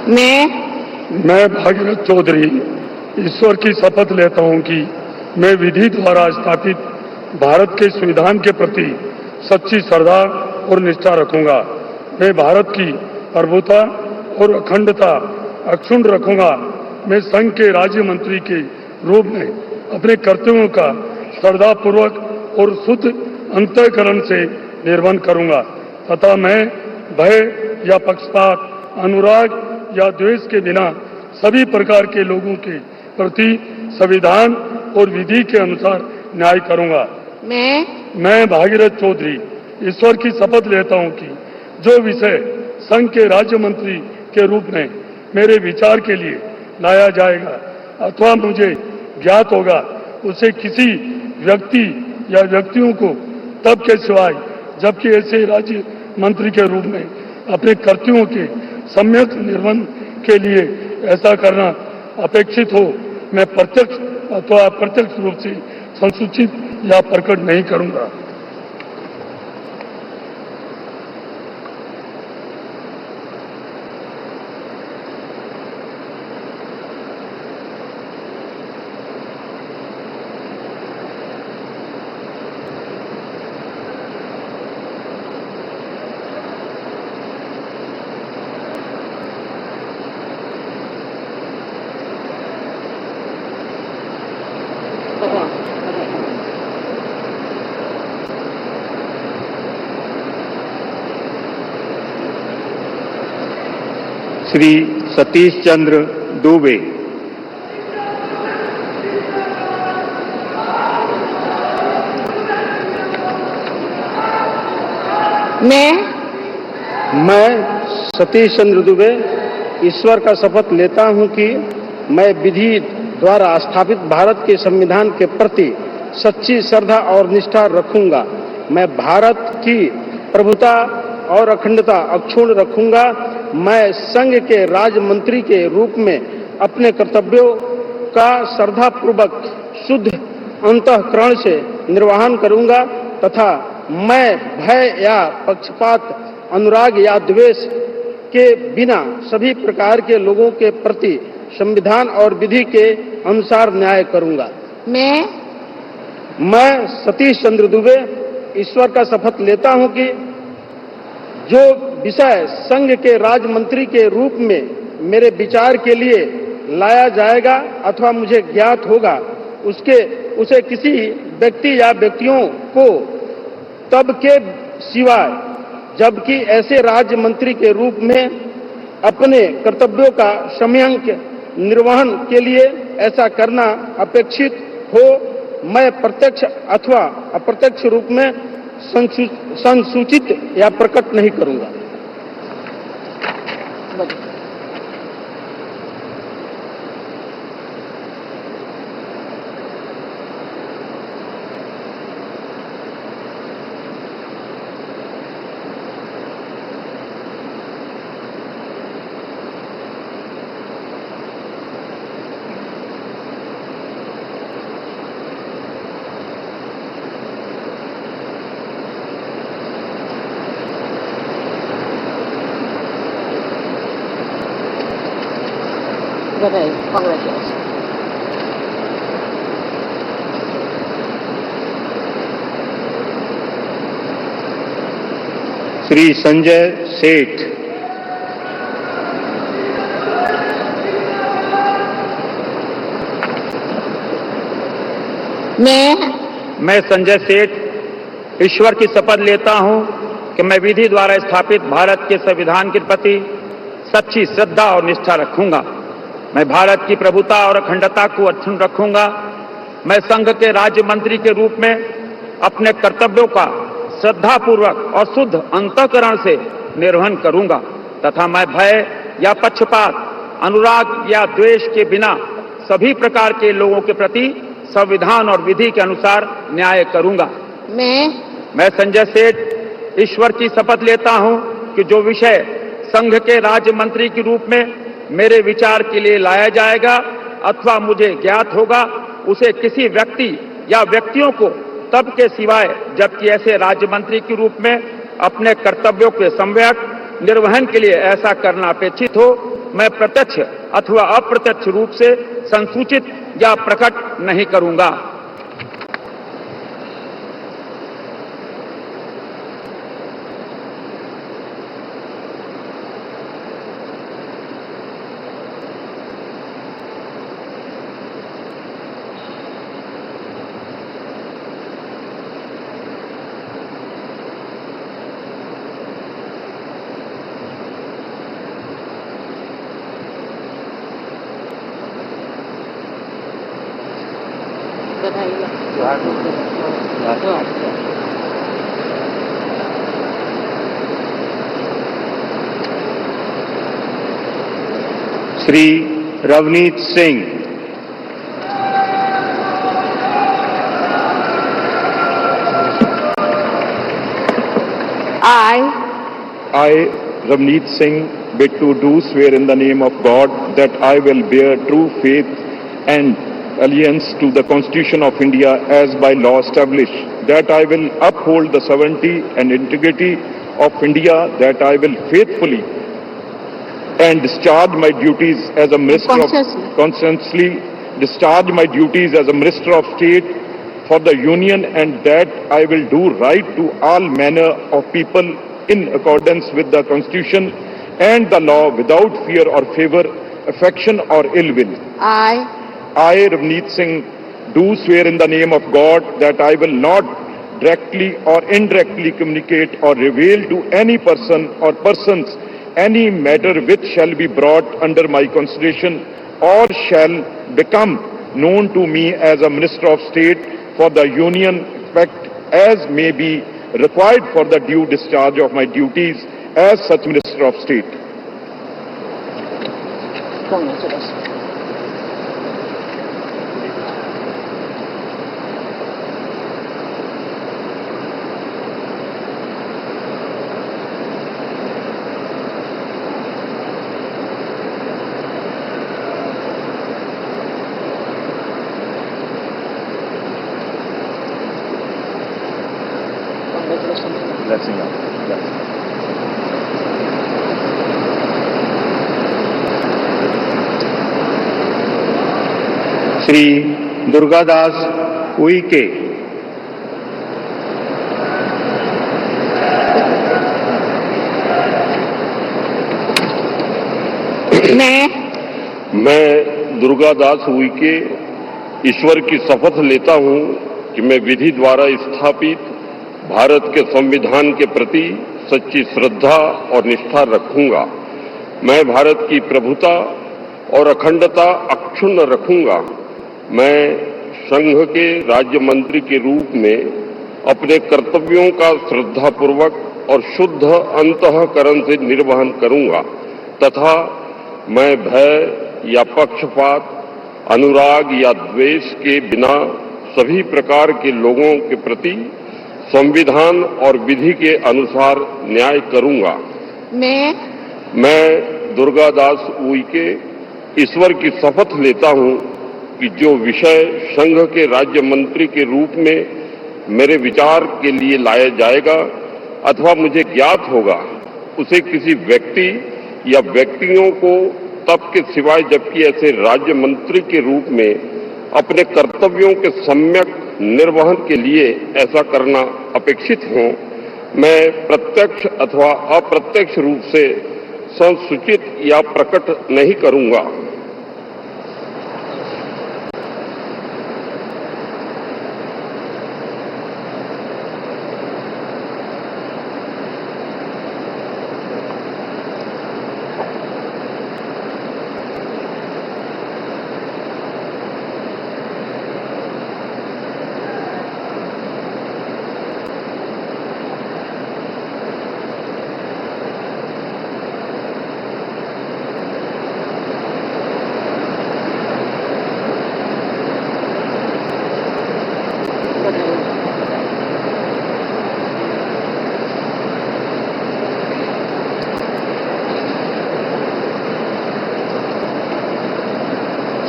मैं भागीरथ चौधरी ईश्वर की शपथ लेता हूं कि मैं विधि द्वारा स्थापित भारत के संविधान के प्रति सच्ची श्रद्धा और निष्ठा रखूंगा। मैं भारत की प्रभुता और अखंडता अक्षुण्ण रखूंगा। मैं संघ के राज्य मंत्री के रूप में अपने कर्तव्यों का श्रद्धापूर्वक और शुद्ध अंतःकरण से निर्वहन करूंगा तथा मैं भय या पक्षपात, अनुराग या द्वेष के बिना सभी प्रकार के लोगों के प्रति संविधान और विधि के अनुसार न्याय करूंगा। मैं भागीरथ चौधरी ईश्वर की शपथ लेता हूं कि जो विषय संघ के राज्य मंत्री के रूप में मेरे विचार के लिए लाया जाएगा अथवा मुझे ज्ञात होगा, उसे किसी व्यक्ति या व्यक्तियों को तब के सिवाय जबकि ऐसे राज्य मंत्री के रूप में अपने कर्तव्यों के सम्यक निर्वहन के लिए ऐसा करना अपेक्षित हो, मैं प्रत्यक्ष अथवा अप्रत्यक्ष रूप से संसूचित या प्रकट नहीं करूंगा। श्री सतीश चंद्र दुबे। मैं सतीश चंद्र दुबे ईश्वर का शपथ लेता हूं कि मैं विधि द्वारा स्थापित भारत के संविधान के प्रति सच्ची श्रद्धा और निष्ठा रखूंगा। मैं भारत की प्रभुता और अखंडता अक्षुण्ण रखूंगा। मैं संघ के राज्य मंत्री के रूप में अपने कर्तव्यों का श्रद्धापूर्वक शुद्ध अंतःकरण से निर्वहन करूंगा तथा मैं भय या पक्षपात, अनुराग या द्वेष के बिना सभी प्रकार के लोगों के प्रति संविधान और विधि के अनुसार न्याय करूंगा। मैं सतीश चंद्र दुबे ईश्वर का शपथ लेता हूं कि जो विषय संघ के राज्य मंत्री के रूप में मेरे विचार के लिए लाया जाएगा अथवा मुझे ज्ञात होगा, उसे किसी व्यक्ति या व्यक्तियों को तब के सिवाय जबकि ऐसे राज्य मंत्री के रूप में अपने कर्तव्यों का सम्यक निर्वहन के लिए ऐसा करना अपेक्षित हो, मैं प्रत्यक्ष अथवा अप्रत्यक्ष रूप में संसूचित या प्रकट नहीं करूंगा। श्री संजय सेठ। मैं संजय सेठ ईश्वर की शपथ लेता हूं कि मैं विधि द्वारा स्थापित भारत के संविधान के प्रति सच्ची श्रद्धा और निष्ठा रखूंगा। मैं भारत की प्रभुता और अखंडता को अक्षुण्ण रखूंगा। मैं संघ के राज्य मंत्री के रूप में अपने कर्तव्यों का श्रद्धापूर्वक और शुद्ध अंतःकरण से निर्वहन करूंगा तथा मैं भय या पक्षपात, अनुराग या द्वेष के बिना सभी प्रकार के लोगों के प्रति संविधान और विधि के अनुसार न्याय करूंगा। मैं संजय सेठ ईश्वर की शपथ लेता हूं कि जो विषय संघ के राज्य मंत्री के रूप में मेरे विचार के लिए लाया जाएगा अथवा मुझे ज्ञात होगा, उसे किसी व्यक्ति या व्यक्तियों को तब के सिवाय जबकि ऐसे राज्य मंत्री के रूप में अपने कर्तव्यों के सम्यक निर्वहन के लिए ऐसा करना अपेक्षित हो, मैं प्रत्यक्ष अथवा अप्रत्यक्ष रूप से संसूचित या प्रकट नहीं करूंगा। Shri Ravneet Singh. I, Ravneet Singh, bid to do swear in the name of God that I will bear true faith and allegiance to the Constitution of India as by law established, that I will uphold the sovereignty and integrity of India, that I will faithfully and discharge my duties as a Minister of conscientiously discharge my duties as a Minister of State for the Union, and that I will do right to all manner of people in accordance with the Constitution and the law without fear or favor, affection or ill will. I, Ravneet Singh, do swear in the name of God that I will not directly or indirectly communicate or reveal to any person or persons any matter which shall be brought under my consideration or shall become known to me as a Minister of State for the Union, except as may be required for the due discharge of my duties as such Minister of State. Blessing up. Shri Durgadas Uikey. मैं दुर्गादास उइके ईश्वर की शपथ लेता हूं कि मैं विधि द्वारा स्थापित भारत के संविधान के प्रति सच्ची श्रद्धा और निष्ठा रखूंगा। मैं भारत की प्रभुता और अखंडता अक्षुण्ण रखूंगा। मैं संघ के राज्य मंत्री के रूप में अपने कर्तव्यों का श्रद्धापूर्वक और शुद्ध अंतःकरण से निर्वहन करूंगा तथा मैं भय या पक्षपात, अनुराग या द्वेष के बिना सभी प्रकार के लोगों के प्रति संविधान और विधि के अनुसार न्याय करूंगा। मैं दुर्गादास उइके ईश्वर की शपथ लेता हूं कि जो विषय संघ के राज्य मंत्री के रूप में मेरे विचार के लिए लाया जाएगा अथवा मुझे ज्ञात होगा, उसे किसी व्यक्ति या व्यक्तियों को तब के सिवाय जबकि ऐसे राज्य मंत्री के रूप में अपने कर्तव्यों के सम्यक निर्वहन के लिए ऐसा करना अपेक्षित हो, मैं प्रत्यक्ष अथवा अप्रत्यक्ष रूप से संसूचित या प्रकट नहीं करूंगा।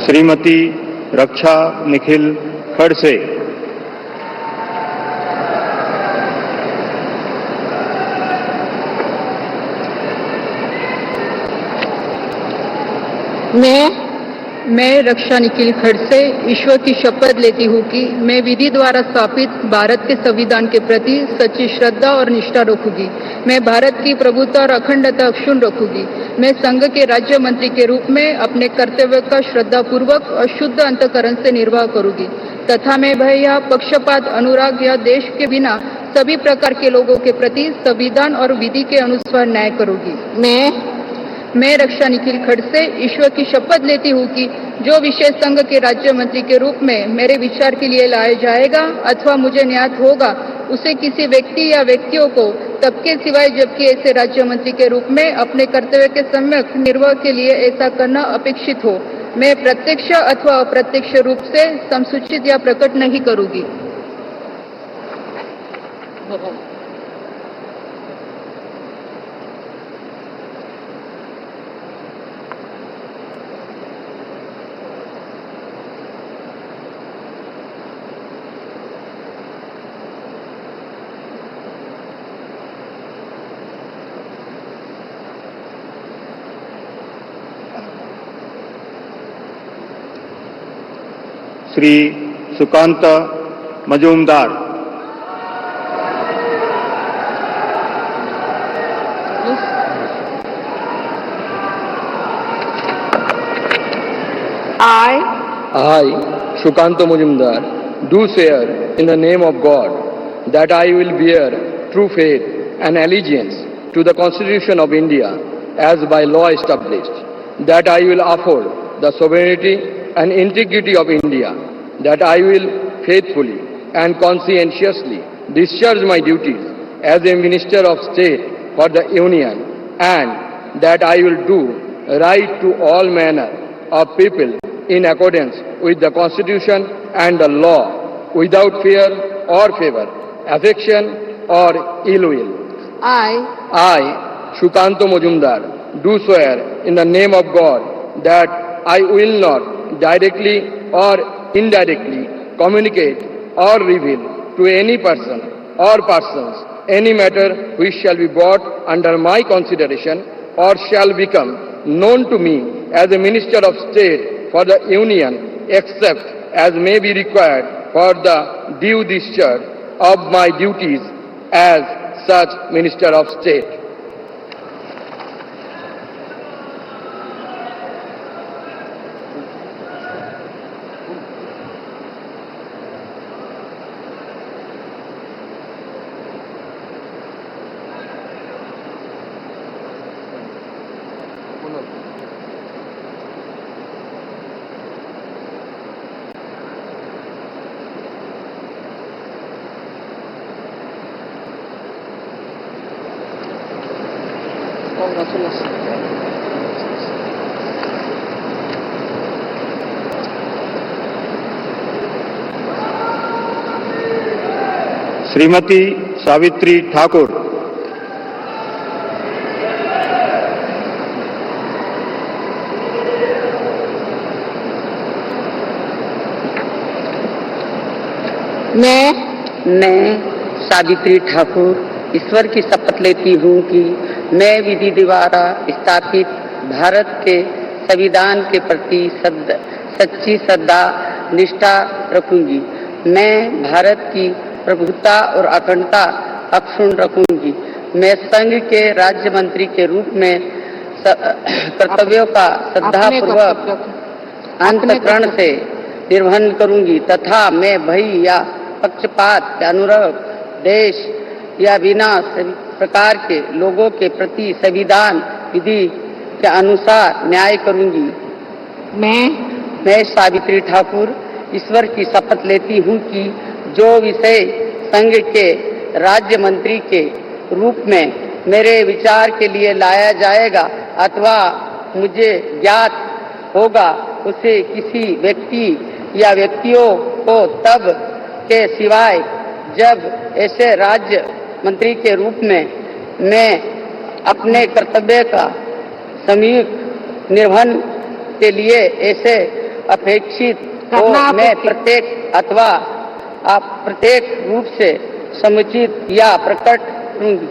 श्रीमती रक्षा निखिल खड़से। मैं रक्षा निखिल खड़से ईश्वर की शपथ लेती हूँ कि मैं विधि द्वारा स्थापित भारत के संविधान के प्रति सच्ची श्रद्धा और निष्ठा रखूंगी। मैं भारत की प्रभुता और अखंडता अक्षुण्ण रखूंगी। मैं संघ के राज्य मंत्री के रूप में अपने कर्तव्य का श्रद्धापूर्वक और शुद्ध अंतकरण से निर्वाह करूंगी तथा मैं भय या पक्षपात, अनुराग या देश के बिना सभी प्रकार के लोगों के प्रति संविधान और विधि के अनुसार न्याय करूंगी। मैं रक्षा निखिल खड़से ईश्वर की शपथ लेती हूँ कि जो विषय संघ के राज्य मंत्री के रूप में मेरे विचार के लिए लाया जाएगा अथवा मुझे ज्ञात होगा उसे किसी व्यक्ति या व्यक्तियों को तब के सिवाय जबकि ऐसे राज्य मंत्री के रूप में अपने कर्तव्य के सम्यक निर्वाह के लिए ऐसा करना अपेक्षित हो मैं प्रत्यक्ष अथवा अप्रत्यक्ष रूप से संसूचित या प्रकट नहीं करूंगी। Shri Sukanta Majumdar. I, Sukanta Majumdar, do swear in the name of God that I will bear true faith and allegiance to the Constitution of India as by law established, that I will uphold the sovereignty and integrity of India, that I will faithfully and conscientiously discharge my duties as a Minister of State for the Union, and that I will do right to all manner of people in accordance with the Constitution and the law, without fear or favor, affection or ill will. I, Shukanto Majumdar, do swear in the name of God that I will not directly or indirectly communicate or reveal to any person or persons any matter which shall be brought under my consideration or shall become known to me as a Minister of State for the Union, except as may be required for the due discharge of my duties as such Minister of State. Shrimati Savitri Thakur. मैं सावित्री ठाकुर ईश्वर की शपथ लेती हूँ कि मैं विधि द्वारा स्थापित भारत के संविधान के प्रति सच्ची श्रद्धा निष्ठा रखूंगी। मैं भारत की प्रभुता और अखंडता अक्षुण्ण रखूंगी। मैं संघ के राज्य मंत्री के रूप में कर्तव्यों का श्रद्धापूर्वक अंतःकरण से निर्वहन करूंगी तथा मैं भय या पक्षपात, अनुराग, देश या बिना सभी प्रकार के लोगों के प्रति संविधान विधि के अनुसार न्याय करूंगी। मैं सावित्री ठाकुर ईश्वर की शपथ लेती हूँ कि जो विषय संघ के राज्य मंत्री के रूप में मेरे विचार के लिए लाया जाएगा अथवा मुझे ज्ञात होगा उसे किसी व्यक्ति या व्यक्तियों को तब के सिवाय जब ऐसे राज्य मंत्री के रूप में मैं अपने कर्तव्य का सम्यक निर्वहन के लिए ऐसे अपेक्षित हो मैं प्रत्येक अथवा अप्रत्यक्ष रूप से समुचित या प्रकट करूंगी।